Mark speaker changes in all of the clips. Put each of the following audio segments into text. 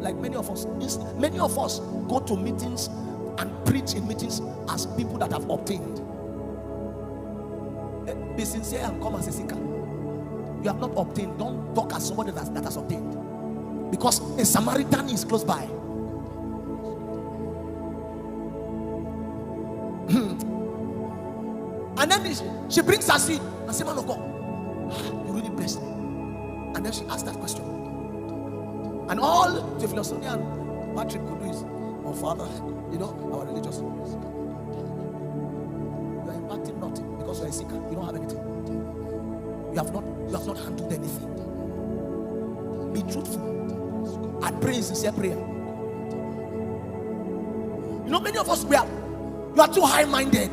Speaker 1: like many of us go to meetings and preach in meetings as people that have obtained. Be sincere and come as a seeker. You have not obtained. Don't talk as somebody that has obtained. Because a Samaritan is close by. And then she brings her seed and says, man of God, you really blessed me. And then she asked that question. And all Theophilus Sunday and Patrick could do is, oh Father, you know, our religious rules. You are impacting nothing because you are a seeker. You don't have anything. You have not handled anything. Be truthful and pray in sincere prayer. You know, many of us, you are too high-minded.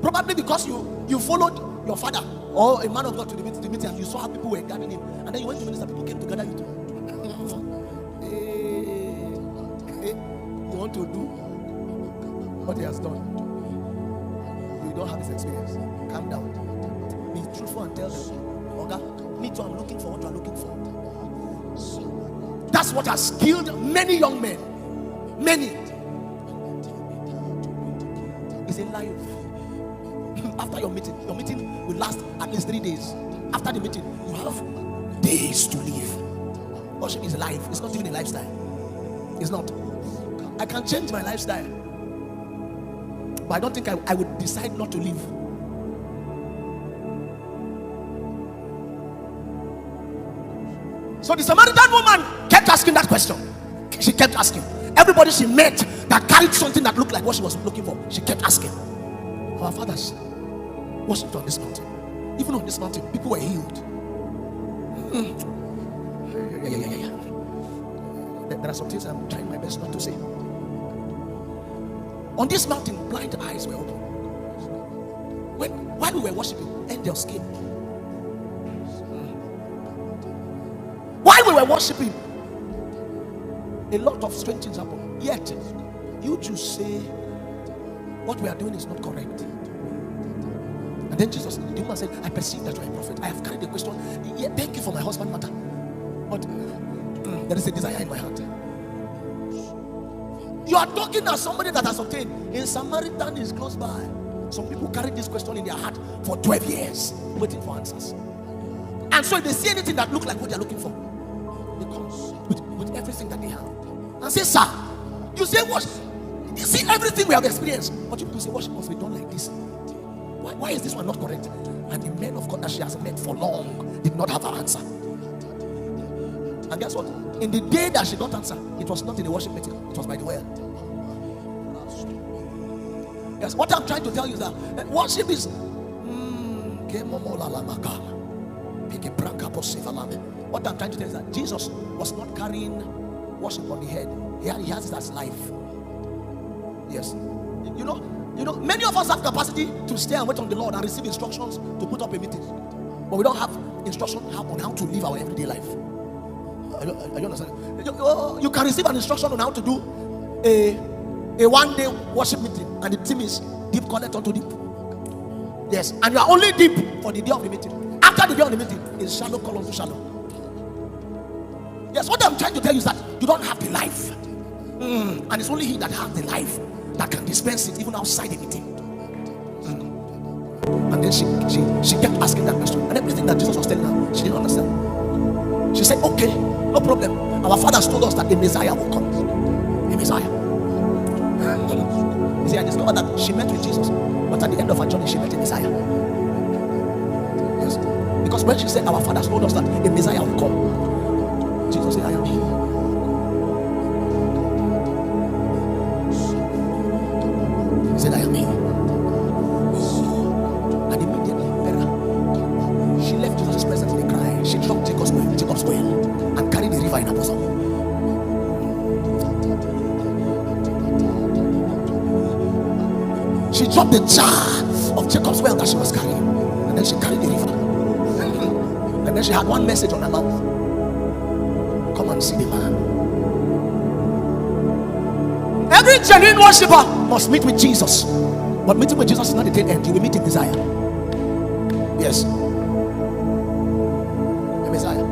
Speaker 1: Probably because you followed your father or a man of God to the meeting, and you saw how people were gathering him, and then you went to minister, people came to gather you too. You want to do what he has done. You don't have his experience. Calm down. Be truthful and tell them, okay, me too, I'm looking for what you are looking for. That's what has killed many young men. Many. It's a life. After your meeting will last at least 3 days. After the meeting, you have days to live. Worship is life. It's not even a lifestyle. It's not. I can change my lifestyle, but I don't think I would decide not to live. So the Samaritan woman kept asking that question. She kept asking. Everybody she met that carried something that looked like what she was looking for, she kept asking. Our fathers worshipped on this mountain. Even on this mountain, people were healed. There are some things I'm trying my best not to say. On this mountain, blind eyes were open. While we were worshiping, angels came. While we were worshiping, a lot of strange things happened. Yet, you Jews say what we are doing is not correct. And then Jesus, the woman said, I perceive that you are a prophet. I have carried the question. Yeah, thank you for my husband matter. But there is a desire in my heart. You are talking as somebody that has obtained. A Samaritan is close by. Some people carry this question in their heart for 12 years, waiting for answers. And so if they see anything that looks like what they are looking for, they come with everything that they have. And say, sir, you say worship. You see everything we have experienced. But you people say worship must be done like this. Why is this one not correct? And the men of God that she has met for long did not have an answer. And guess what? In the day that she got answer, it was not in the worship meeting, it was by the well. Yes, what I'm trying to tell you is that worship is what I'm trying to tell you is that Jesus was not carrying worship on the head. He has it as life. Yes. You know, many of us have capacity to stay and wait on the Lord and receive instructions to put up a meeting, but we don't have instruction on how to live our everyday life. Are you understand? You can receive an instruction on how to do a one-day worship meeting, and the theme is deep connect unto deep. Yes, and you are only deep for the day of the meeting. After the day of the meeting, is shallow call unto shallow. Yes, what I'm trying to tell you is that you don't have the life, and it's only He that has the life that can dispense it even outside the meeting. And then she kept asking that question, and everything that Jesus was telling her, she didn't understand. She said, okay, no problem. Our fathers told us that the Messiah will come. The Messiah. You see, I discovered that she met with Jesus, but at the end of her journey, she met the Messiah. Yes. Because when she said, our fathers told us that the Messiah will come, Jesus said, I am He. He said, I am He. And immediately, she left Jesus' presence in a cry. She dropped Jacob's well, and carried the river in her bosom. She dropped the jar of Jacob's well that she was carrying, and then she carried the river. And then she had one message on her mouth: come and see the man. Every genuine worshiper must meet with Jesus, but meeting with Jesus is not the tail end. You will meet the Messiah. Yes, the Messiah.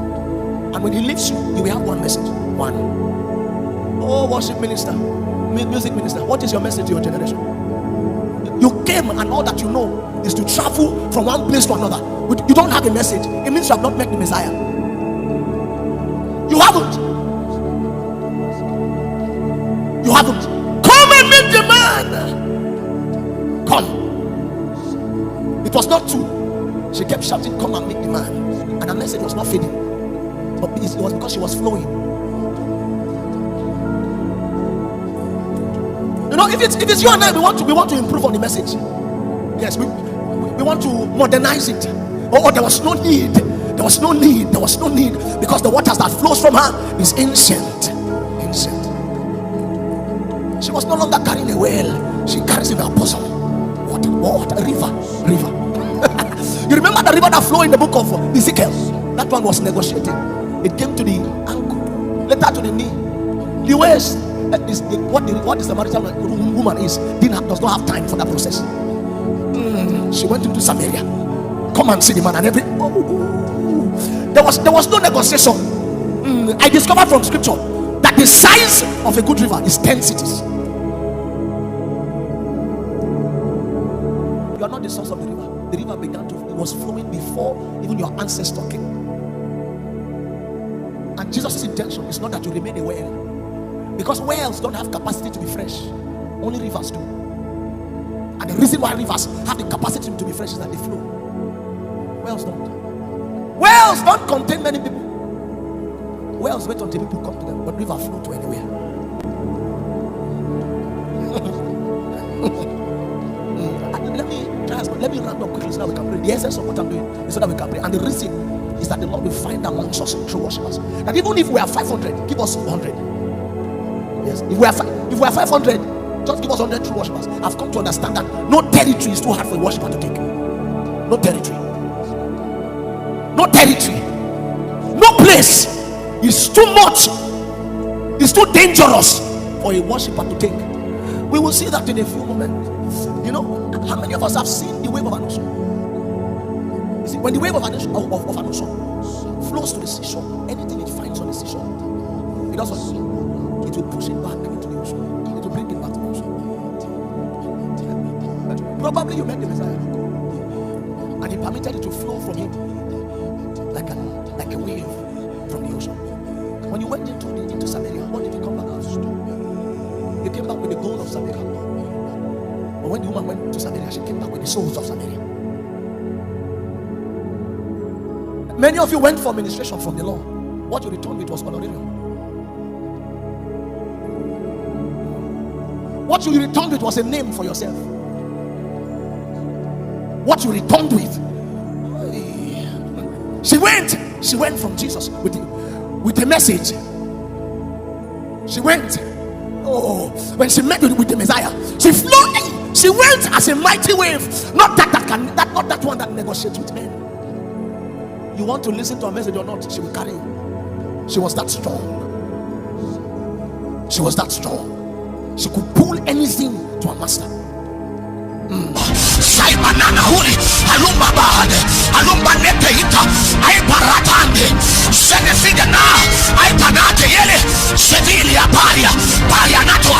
Speaker 1: And when He leaves you, you will have one message. One. Oh, worship minister, music minister, what is your message to your generation? You came and all that you know is to travel from one place to another. You don't have a message. It means you have not met the Messiah. You haven't. You haven't. Come and meet the man. Come. It was not two. She kept shouting, come and meet the man. And her message was not fading. But it was because she was flowing. You know, if it's you and I, we want to improve on the message. Yes, we want to modernize it. Oh, there was no need. There was no need. There was no need, because the waters that flows from her is ancient. Ancient. She was no longer carrying a well. She carries in her bosom. What? A river. You remember the river that flowed in the book of Ezekiel? That one was negotiating. It came to the ankle, later to the knee. The waist is what the Samaritan woman does not have time for that process. She went into Samaria. Come and see the man, and there was no negotiation. I discovered from scripture that the size of a good river is 10 cities. You are not the source of the river. The river it was flowing before even your ancestor came. And Jesus' intention is not that you remain a well, because wells don't have capacity to be fresh. Only rivers do. And the reason why rivers have the capacity to be fresh is that they flow. Wells don't. Wells don't contain many people. Wells wait until people come to them, but rivers flow to anywhere. Let me round up quickly so that we can pray. The essence of what I'm doing is so that we can pray. And the reason is that the Lord will find amongst us true worshippers. That even if we are 500, give us 100. Yes, if we are 500, just give us 100 true worshippers. I've come to understand that no territory is too hard for a worshiper to take. No territory. No territory. No place is too much. It's too dangerous for a worshiper to take. We will see that in a few moments. You know, how many of us have seen the wave of an ocean? You see, when the wave of an ocean flows to the seashore, anything it finds on the seashore, it does what? It will push it back into the ocean. It will bring it back to the ocean. Probably you met the Messiah, and he permitted it to flow from him like a wave from the ocean. When you went into Samaria, what did you come back with? You came back with the gold of Samaria. But when the woman went to Samaria, she came back with the souls of Samaria. Many of you went for ministration from the Lord. What you returned with was honorarium. What you returned with was a name for yourself. What you returned with, she went from Jesus with a message. She went. Oh, when she met with the Messiah, she flew in. She went as a mighty wave. Not that one that negotiates with men. You want to listen to a message or not, she will carry you. She was that strong. She was that strong. She could pull anything to a master. Saibanana huli alumba bahade alumba nete hita ai paratande sene fide na ai panate yele sedili ya paria nato